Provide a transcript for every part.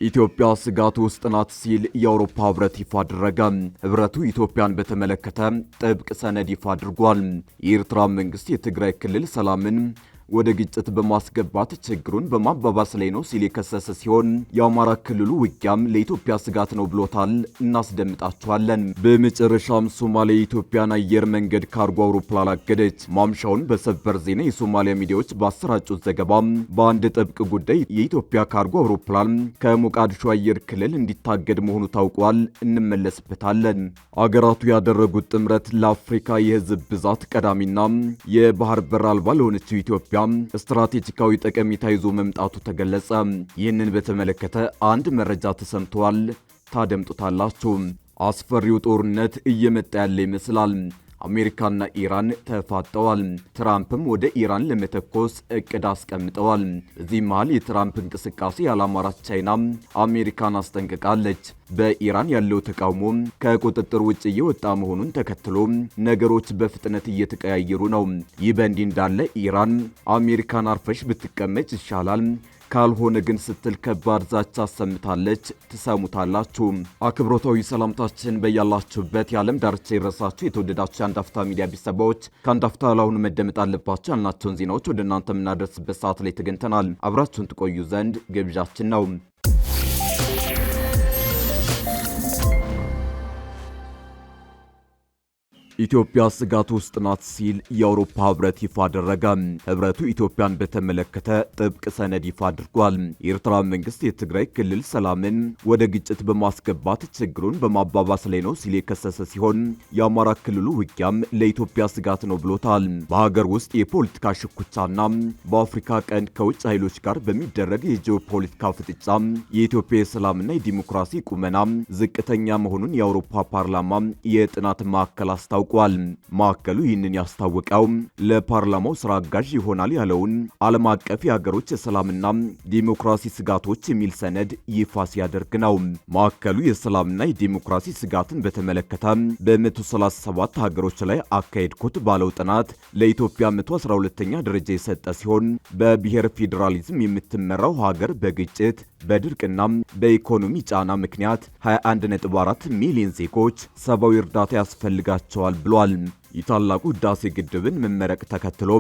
ኢትዮጵያ ስጋት ውስጥ ናት ሲል የአውሮፓ ህብረት ይፋ አደረገ። ህብረቱ ኢትዮጵያን በተመለከተ ጥብቅ ሰነድ ይፋ አድርጓል። የኤርትራ መንግስት የትግራይ ክልል ሰላምን ወደ ግጭት በማስገባት ችግሩን በማባባስ ላይ ነው ሲል የከሰሰ ሲሆን የአማራ ክልሉ ውጊያም ለኢትዮጵያ ስጋት ነው ብሎታል። እናስደምጣቸዋለን። በመጨረሻም ሶማሊያ የኢትዮጵያን አየር መንገድ ካርጎ አውሮፕላን አገደች። ማምሻውን በሰበር ዜና የሶማሊያ ሚዲያዎች ባሰራጩት ዘገባ በአንድ ጥብቅ ጉዳይ የኢትዮጵያ ካርጎ አውሮፕላን ከሞቃዲሾ አየር ክልል እንዲታገድ መሆኑ ታውቋል። እንመለስበታለን። አገራቱ ያደረጉት ጥምረት ለአፍሪካ የህዝብ ብዛት ቀዳሚና የባህር በር አልባ ለሆነችው ኢትዮጵያ ስትራቴጂካዊ ጠቀሜታ ይዞ መምጣቱ ተገለጸ። ይህንን በተመለከተ አንድ መረጃ ተሰምቷል፣ ታደምጡታላችሁ። አስፈሪው ጦርነት እየመጣ ያለ ይመስላል። አሜሪካና ኢራን ተፋጠዋል። ትራምፕም ወደ ኢራን ለመተኮስ እቅድ አስቀምጠዋል። በዚህ መሃል የትራምፕ እንቅስቃሴ ያላማራት ቻይና አሜሪካን አስጠንቅቃለች። በኢራን ያለው ተቃውሞ ከቁጥጥር ውጭ እየወጣ መሆኑን ተከትሎ ነገሮች በፍጥነት እየተቀያየሩ ነው። ይህ በእንዲህ እንዳለ ኢራን አሜሪካን አርፈሽ ብትቀመጭ ይሻላል ካልሆነ ግን ስትል ከባድ ዛቻ አሰምታለች። ትሰሙታላችሁ። አክብሮታዊ ሰላምታችን በያላችሁበት የዓለም ዳርቻ ይድረሳችሁ። የተወደዳችሁ የአንድ አፍታ ሚዲያ ቤተሰቦች ከአንድ አፍታ ለአሁኑ መደመጥ አለባቸው ያልናቸውን ዜናዎች ወደ እናንተ የምናደርስበት ሰዓት ላይ ተገኝተናል። አብራችሁን ትቆዩ ዘንድ ግብዣችን ነው። ኢትዮጵያ ስጋት ውስጥ ናት ሲል የአውሮፓ ህብረት ይፋ አደረገ። ህብረቱ ኢትዮጵያን በተመለከተ ጥብቅ ሰነድ ይፋ አድርጓል። የኤርትራ መንግስት የትግራይ ክልል ሰላምን ወደ ግጭት በማስገባት ችግሩን በማባባስ ላይ ነው ሲል የከሰሰ ሲሆን የአማራ ክልሉ ውጊያም ለኢትዮጵያ ስጋት ነው ብሎታል። በሀገር ውስጥ የፖለቲካ ሽኩቻና በአፍሪካ ቀንድ ከውጭ ኃይሎች ጋር በሚደረግ የጂኦፖለቲካ ፍጥጫ የኢትዮጵያ የሰላምና የዲሞክራሲ ቁመና ዝቅተኛ መሆኑን የአውሮፓ ፓርላማ የጥናት ማዕከል አስታውቋል። ማዕከሉ ይህንን ያስታወቀው ለፓርላማው ስራ አጋዥ ይሆናል ያለውን ዓለም አቀፍ የሀገሮች የሰላምና ዲሞክራሲ ስጋቶች የሚል ሰነድ ይፋ ሲያደርግ ነው። ማዕከሉ የሰላምና የዲሞክራሲ ስጋትን በተመለከተ በ137 ሀገሮች ላይ አካሄድኩት ባለው ጥናት ለኢትዮጵያ 112ኛ ደረጃ የሰጠ ሲሆን በብሔር ፌዴራሊዝም የምትመራው ሀገር በግጭት በድርቅና በኢኮኖሚ ጫና ምክንያት 21.4 ሚሊዮን ዜጎች ሰብአዊ እርዳታ ያስፈልጋቸዋል ብሏል። የታላቁ ህዳሴ ግድብን መመረቅ ተከትሎ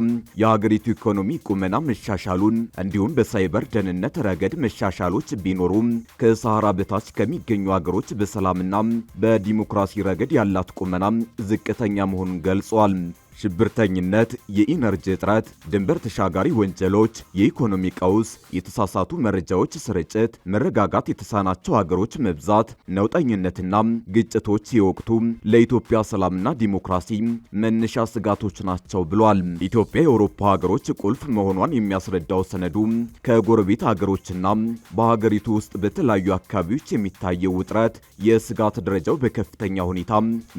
የሀገሪቱ ኢኮኖሚ ቁመና መሻሻሉን እንዲሁም በሳይበር ደህንነት ረገድ መሻሻሎች ቢኖሩም ከሰሃራ በታች ከሚገኙ ሀገሮች በሰላምና በዲሞክራሲ ረገድ ያላት ቁመና ዝቅተኛ መሆኑን ገልጿል። ሽብርተኝነት፣ የኢነርጂ እጥረት፣ ድንበር ተሻጋሪ ወንጀሎች፣ የኢኮኖሚ ቀውስ፣ የተሳሳቱ መረጃዎች ስርጭት፣ መረጋጋት የተሳናቸው ሀገሮች መብዛት፣ ነውጠኝነትና ግጭቶች የወቅቱ ለኢትዮጵያ ሰላምና ዲሞክራሲ መነሻ ስጋቶች ናቸው ብሏል። ኢትዮጵያ የአውሮፓ ሀገሮች ቁልፍ መሆኗን የሚያስረዳው ሰነዱ ከጎረቤት ሀገሮችና በሀገሪቱ ውስጥ በተለያዩ አካባቢዎች የሚታየው ውጥረት የስጋት ደረጃው በከፍተኛ ሁኔታ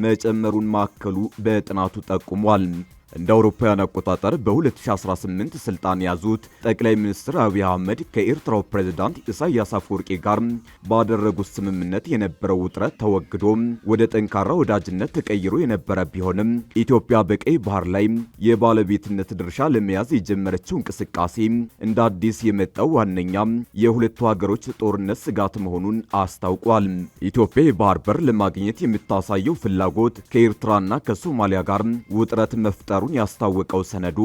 መጨመሩን ማዕከሉ በጥናቱ ጠቁሟል። እንደ አውሮፓውያን አቆጣጠር በ2018 ስልጣን ያዙት ጠቅላይ ሚኒስትር አብይ አህመድ ከኤርትራው ፕሬዝዳንት ኢሳያስ አፈወርቂ ጋር ባደረጉት ስምምነት የነበረው ውጥረት ተወግዶ ወደ ጠንካራ ወዳጅነት ተቀይሮ የነበረ ቢሆንም ኢትዮጵያ በቀይ ባህር ላይ የባለቤትነት ድርሻ ለመያዝ የጀመረችው እንቅስቃሴ እንደ አዲስ የመጣው ዋነኛ የሁለቱ ሀገሮች ጦርነት ስጋት መሆኑን አስታውቋል። ኢትዮጵያ የባህር በር ለማግኘት የምታሳየው ፍላጎት ከኤርትራና ከሶማሊያ ጋር ውጥረት መፍጠር ያስታወቀው ሰነዱ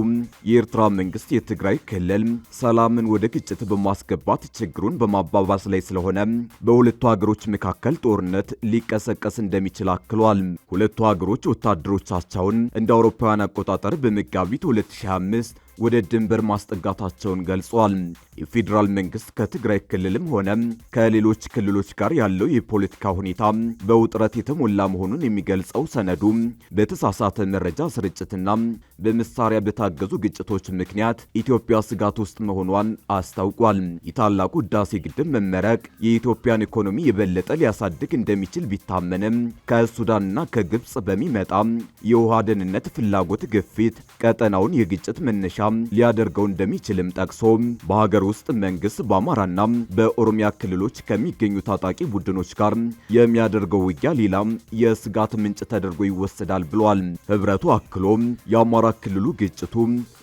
የኤርትራ መንግስት የትግራይ ክልል ሰላምን ወደ ግጭት በማስገባት ችግሩን በማባባስ ላይ ስለሆነ በሁለቱ ሀገሮች መካከል ጦርነት ሊቀሰቀስ እንደሚችል አክሏል። ሁለቱ ሀገሮች ወታደሮቻቸውን እንደ አውሮፓውያን አቆጣጠር በመጋቢት 2025 ወደ ድንበር ማስጠጋታቸውን ገልጿል። የፌዴራል መንግስት ከትግራይ ክልልም ሆነ ከሌሎች ክልሎች ጋር ያለው የፖለቲካ ሁኔታ በውጥረት የተሞላ መሆኑን የሚገልጸው ሰነዱ በተሳሳተ መረጃ ስርጭትና በመሳሪያ በታገዙ ግጭቶች ምክንያት ኢትዮጵያ ስጋት ውስጥ መሆኗን አስታውቋል። የታላቁ ህዳሴ ግድብ መመረቅ የኢትዮጵያን ኢኮኖሚ የበለጠ ሊያሳድግ እንደሚችል ቢታመንም ከሱዳንና ከግብጽ በሚመጣ የውሃ ደህንነት ፍላጎት ግፊት ቀጠናውን የግጭት መነሻ ሊያደርገው እንደሚችልም ጠቅሶ በሀገር ውስጥ መንግስት በአማራና በኦሮሚያ ክልሎች ከሚገኙ ታጣቂ ቡድኖች ጋር የሚያደርገው ውጊያ ሌላ የስጋት ምንጭ ተደርጎ ይወሰዳል ብሏል። ህብረቱ አክሎ የአማራ ክልሉ ግጭቱ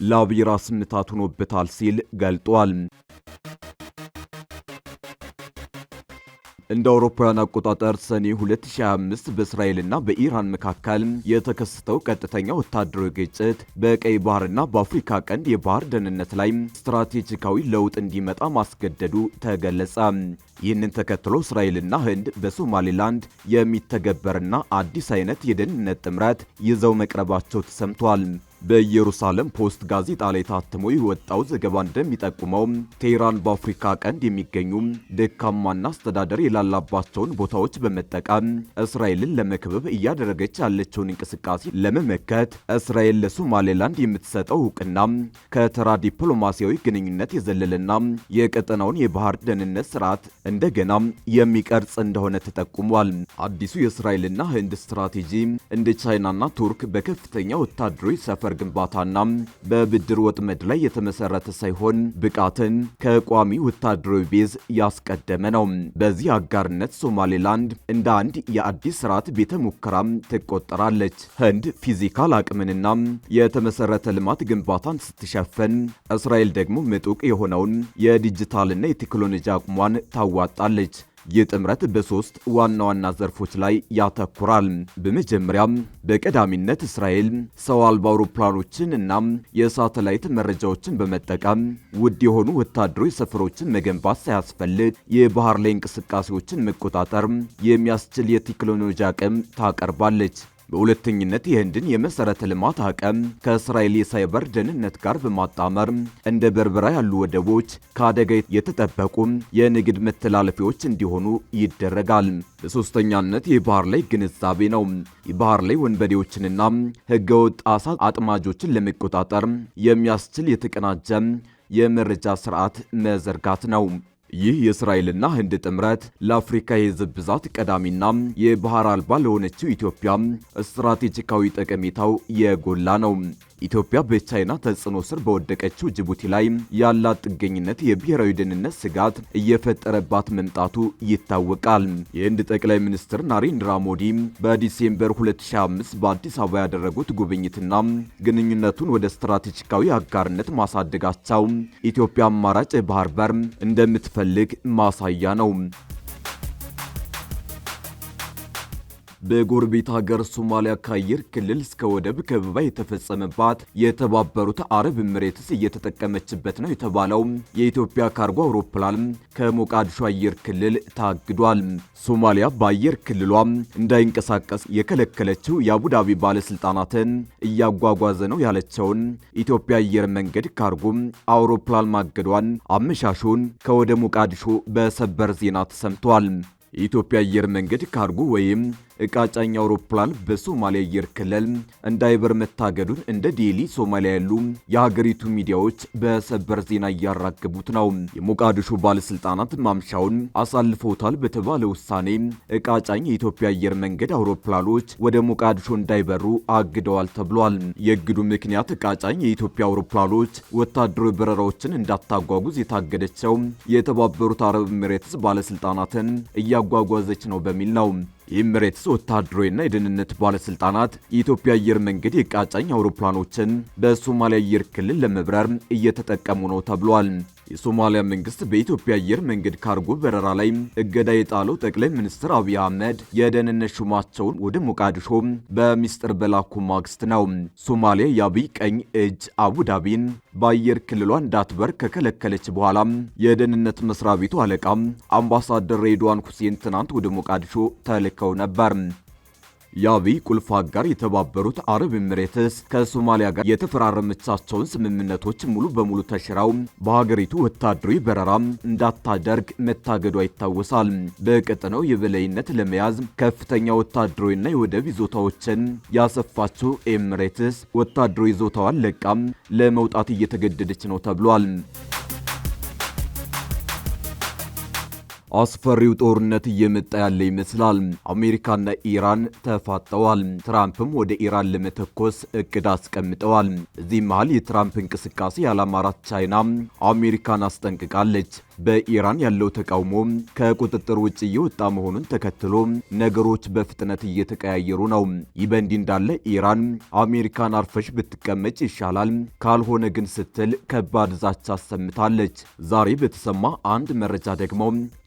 ለአብይ ራስ ምታት ሆኖበታል ሲል ገልጧል። እንደ አውሮፓውያን አቆጣጠር ሰኔ 2025 በእስራኤልና በኢራን መካከል የተከሰተው ቀጥተኛ ወታደራዊ ግጭት በቀይ ባህርና በአፍሪካ ቀንድ የባህር ደህንነት ላይ ስትራቴጂካዊ ለውጥ እንዲመጣ ማስገደዱ ተገለጸ። ይህንን ተከትሎ እስራኤልና ህንድ በሶማሌላንድ የሚተገበርና አዲስ አይነት የደህንነት ጥምረት ይዘው መቅረባቸው ተሰምቷል። በኢየሩሳሌም ፖስት ጋዜጣ ላይ ታትሞ የወጣው ዘገባ እንደሚጠቁመው ቴህራን በአፍሪካ ቀንድ የሚገኙ ደካማና አስተዳደር የላላባቸውን ቦታዎች በመጠቀም እስራኤልን ለመክበብ እያደረገች ያለችውን እንቅስቃሴ ለመመከት እስራኤል ለሶማሌላንድ የምትሰጠው እውቅና ከተራ ዲፕሎማሲያዊ ግንኙነት የዘለለና የቀጠናውን የባህር ደህንነት ስርዓት እንደገና የሚቀርጽ እንደሆነ ተጠቁሟል። አዲሱ የእስራኤልና ህንድ ስትራቴጂ እንደ ቻይናና ቱርክ በከፍተኛ ወታደራዊ ሰፈር ግንባታና በብድር ወጥመድ ላይ የተመሰረተ ሳይሆን ብቃትን ከቋሚ ወታደራዊ ቤዝ ያስቀደመ ነው። በዚህ አጋርነት ሶማሌላንድ እንደ አንድ የአዲስ ስርዓት ቤተ ሙከራም ትቆጠራለች። ህንድ ፊዚካል አቅምንና የተመሰረተ ልማት ግንባታን ስትሸፈን፣ እስራኤል ደግሞ ምጡቅ የሆነውን የዲጂታልና የቴክኖሎጂ አቅሟን ታዋጣለች። ይህ ጥምረት በሶስት ዋና ዋና ዘርፎች ላይ ያተኩራል። በመጀመሪያም በቀዳሚነት እስራኤል ሰው አልባ አውሮፕላኖችን እና የሳተላይት መረጃዎችን በመጠቀም ውድ የሆኑ ወታደራዊ ሰፈሮችን መገንባት ሳያስፈልግ የባህር ላይ እንቅስቃሴዎችን መቆጣጠር የሚያስችል የቴክኖሎጂ አቅም ታቀርባለች። በሁለተኝነት የህንድን የመሰረተ ልማት አቅም ከእስራኤል የሳይበር ደህንነት ጋር በማጣመር እንደ በርበራ ያሉ ወደቦች ከአደጋ የተጠበቁ የንግድ መተላለፊያዎች እንዲሆኑ ይደረጋል። በሶስተኛነት የባህር ላይ ግንዛቤ ነው። የባህር ላይ ወንበዴዎችንና ህገወጥ አሳ አጥማጆችን ለመቆጣጠር የሚያስችል የተቀናጀ የመረጃ ስርዓት መዘርጋት ነው። ይህ የእስራኤልና ህንድ ጥምረት ለአፍሪካ የህዝብ ብዛት ቀዳሚና የባህር አልባ ለሆነችው ኢትዮጵያ ስትራቴጂካዊ ጠቀሜታው የጎላ ነው። ኢትዮጵያ በቻይና ተጽዕኖ ስር በወደቀችው ጅቡቲ ላይ ያላት ጥገኝነት የብሔራዊ ደህንነት ስጋት እየፈጠረባት መምጣቱ ይታወቃል። የህንድ ጠቅላይ ሚኒስትር ናሬንድራ ሞዲ በዲሴምበር 2025 በአዲስ አበባ ያደረጉት ጉብኝትና ግንኙነቱን ወደ ስትራቴጂካዊ አጋርነት ማሳደጋቸው ኢትዮጵያ አማራጭ ባህር በር እንደምትፈልግ ማሳያ ነው። በጎረቤት ሀገር ሶማሊያ ከአየር ክልል እስከ ወደብ ከበባ የተፈጸመባት የተባበሩት አረብ ኤምሬትስ እየተጠቀመችበት ነው የተባለው የኢትዮጵያ ካርጎ አውሮፕላን ከሞቃዲሾ አየር ክልል ታግዷል። ሶማሊያ በአየር ክልሏ እንዳይንቀሳቀስ የከለከለችው የአቡዳቢ ባለስልጣናትን እያጓጓዘ ነው ያለችውን ኢትዮጵያ አየር መንገድ ካርጎ አውሮፕላን ማገዷን አመሻሹን ከወደ ሞቃዲሾ በሰበር ዜና ተሰምቷል። የኢትዮጵያ አየር መንገድ ካርጎ ወይም ዕቃ ጫኝ አውሮፕላን በሶማሊያ አየር ክልል እንዳይበር መታገዱን እንደ ዴሊ ሶማሊያ ያሉ የሀገሪቱ ሚዲያዎች በሰበር ዜና እያራገቡት ነው። የሞቃዲሾ ባለስልጣናት ማምሻውን አሳልፈውታል በተባለ ውሳኔ ዕቃ ጫኝ የኢትዮጵያ አየር መንገድ አውሮፕላኖች ወደ ሞቃዲሾ እንዳይበሩ አግደዋል ተብሏል። የእግዱ ምክንያት ዕቃ ጫኝ የኢትዮጵያ አውሮፕላኖች ወታደራዊ በረራዎችን እንዳታጓጉዝ የታገደችው የተባበሩት አረብ ኤሚሬትስ ባለስልጣናትን እያጓጓዘች ነው በሚል ነው። የኤሚሬትስ ወታደራዊና የደህንነት ባለስልጣናት የኢትዮጵያ አየር መንገድ የዕቃ ጫኝ አውሮፕላኖችን በሶማሊያ አየር ክልል ለመብረር እየተጠቀሙ ነው ተብሏል። የሶማሊያ መንግስት በኢትዮጵያ አየር መንገድ ካርጎ በረራ ላይ እገዳ የጣለው ጠቅላይ ሚኒስትር አብይ አህመድ የደህንነት ሹማቸውን ወደ ሞቃዲሾ በሚስጥር በላኩ ማግስት ነው። ሶማሊያ የአብይ ቀኝ እጅ አቡዳቢን በአየር ክልሏ እንዳትበር ከከለከለች በኋላ የደህንነት መስሪያ ቤቱ አለቃ አምባሳደር ሬድዋን ሁሴን ትናንት ወደ ሞቃዲሾ ተልከው ነበር። የአብይ ቁልፍ አጋር የተባበሩት አረብ ኤሚሬትስ ከሶማሊያ ጋር የተፈራረመቻቸውን ስምምነቶች ሙሉ በሙሉ ተሽረው በሀገሪቱ ወታደራዊ በረራ እንዳታደርግ መታገዷ ይታወሳል። በቀጠናው የበላይነት ለመያዝ ከፍተኛ ወታደራዊና የወደብ ይዞታዎችን ያሰፋችው ኤሚሬትስ ወታደራዊ ይዞታዋን ለቃም ለመውጣት እየተገደደች ነው ተብሏል። አስፈሪው ጦርነት እየመጣ ያለ ይመስላል። አሜሪካና ኢራን ተፋጠዋል። ትራምፕም ወደ ኢራን ለመተኮስ እቅድ አስቀምጠዋል። እዚህ መሃል የትራምፕ እንቅስቃሴ ያላማራት ቻይና አሜሪካን አስጠንቅቃለች። በኢራን ያለው ተቃውሞ ከቁጥጥር ውጭ እየወጣ መሆኑን ተከትሎ ነገሮች በፍጥነት እየተቀያየሩ ነው። ይህ በእንዲህ እንዳለ ኢራን አሜሪካን አርፈሽ ብትቀመጭ ይሻላል፣ ካልሆነ ግን ስትል ከባድ ዛቻ አሰምታለች። ዛሬ በተሰማ አንድ መረጃ ደግሞ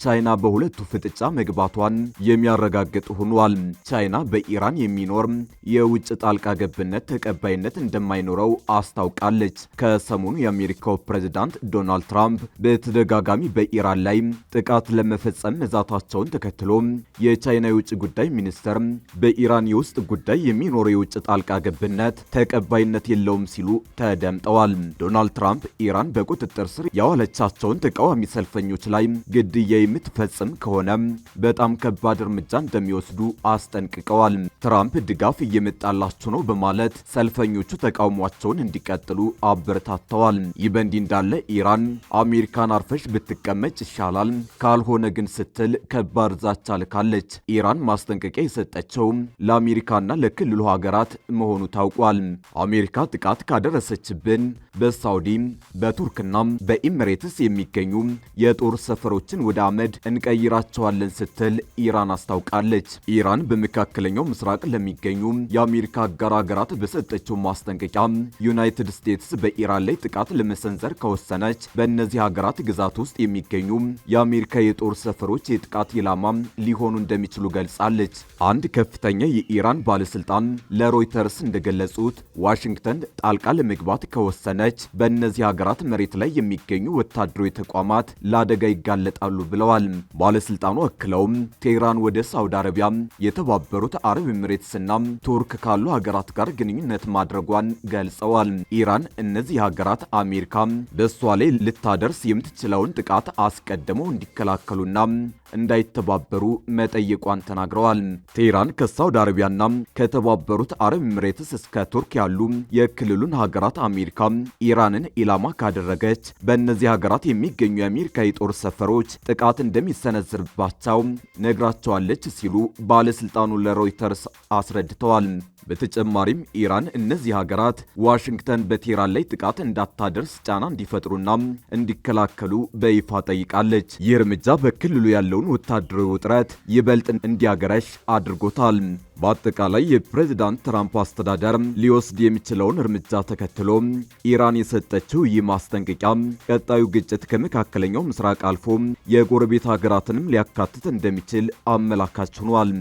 ቻይና በሁለቱ ፍጥጫ መግባቷን የሚያረጋግጥ ሆኗል። ቻይና በኢራን የሚኖር የውጭ ጣልቃ ገብነት ተቀባይነት እንደማይኖረው አስታውቃለች። ከሰሞኑ የአሜሪካው ፕሬዝዳንት ዶናልድ ትራምፕ በተደጋጋሚ በኢራን ላይ ጥቃት ለመፈጸም መዛታቸውን ተከትሎ የቻይና የውጭ ጉዳይ ሚኒስትር በኢራን የውስጥ ጉዳይ የሚኖረው የውጭ ጣልቃ ገብነት ተቀባይነት የለውም ሲሉ ተደምጠዋል። ዶናልድ ትራምፕ ኢራን በቁጥጥር ስር ያዋለቻቸውን ተቃዋሚ ሰልፈኞች ላይ ግድያ የምትፈጽም ከሆነ በጣም ከባድ እርምጃ እንደሚወስዱ አስጠንቅቀዋል። ትራምፕ ድጋፍ እየመጣላችሁ ነው በማለት ሰልፈኞቹ ተቃውሟቸውን እንዲቀጥሉ አበረታተዋል። ይህ በእንዲህ እንዳለ ኢራን አሜሪካን አርፈሽ ብትቀመጭ ይሻላል፣ ካልሆነ ግን ስትል ከባድ ዛቻ ልካለች። ኢራን ማስጠንቀቂያ የሰጠችው ለአሜሪካና ለክልሉ ሀገራት መሆኑ ታውቋል። አሜሪካ ጥቃት ካደረሰችብን በሳውዲ በቱርክና በኢሚሬትስ የሚገኙ የጦር ሰፈሮችን ወደ አመድ እንቀይራቸዋለን ስትል ኢራን አስታውቃለች። ኢራን በመካከለኛው ምስራቅ ለሚገኙ የአሜሪካ አጋር ሀገራት በሰጠችው ማስጠንቀቂያ ዩናይትድ ስቴትስ በኢራን ላይ ጥቃት ለመሰንዘር ከወሰነች በእነዚህ ሀገራት ግዛት ውስጥ የሚገኙ የአሜሪካ የጦር ሰፈሮች የጥቃት ኢላማ ሊሆኑ እንደሚችሉ ገልጻለች። አንድ ከፍተኛ የኢራን ባለስልጣን ለሮይተርስ እንደገለጹት ዋሽንግተን ጣልቃ ለመግባት ከወሰነች በእነዚህ ሀገራት መሬት ላይ የሚገኙ ወታደራዊ ተቋማት ለአደጋ ይጋለጣሉ ብለዋል። ባለስልጣኑ አክለውም ቴህራን ወደ ሳውዲ አረቢያ፣ የተባበሩት አረብ ኤሚሬትስና ቱርክ ካሉ ሀገራት ጋር ግንኙነት ማድረጓን ገልጸዋል። ኢራን እነዚህ ሀገራት አሜሪካ በእሷ ላይ ልታደርስ የምትችለውን ጥቃት አስቀድመው እንዲከላከሉና እንዳይተባበሩ መጠየቋን ተናግረዋል። ቴህራን ከሳውዲ አረቢያና ከተባበሩት አረብ ኤሚሬትስ እስከ ቱርክ ያሉ የክልሉን ሀገራት አሜሪካ ኢራንን ኢላማ ካደረገች በእነዚህ ሀገራት የሚገኙ የአሜሪካ የጦር ሰፈሮች ጥቃት እንደሚሰነዝርባቸው ነግራቸዋለች ሲሉ ባለስልጣኑ ለሮይተርስ አስረድተዋል። በተጨማሪም ኢራን እነዚህ ሀገራት ዋሽንግተን በቴህራን ላይ ጥቃት እንዳታደርስ ጫና እንዲፈጥሩና እንዲከላከሉ በይፋ ጠይቃለች። ይህ እርምጃ በክልሉ ያለውን ወታደራዊ ውጥረት ይበልጥ እንዲያገረሽ አድርጎታል። በአጠቃላይ የፕሬዝዳንት ትራምፕ አስተዳደር ሊወስድ የሚችለውን እርምጃ ተከትሎ ኢራን የሰጠችው ይህ ማስጠንቀቂያ ቀጣዩ ግጭት ከመካከለኛው ምስራቅ አልፎ የጎረቤት ሀገራትንም ሊያካትት እንደሚችል አመላካች ሆኗል።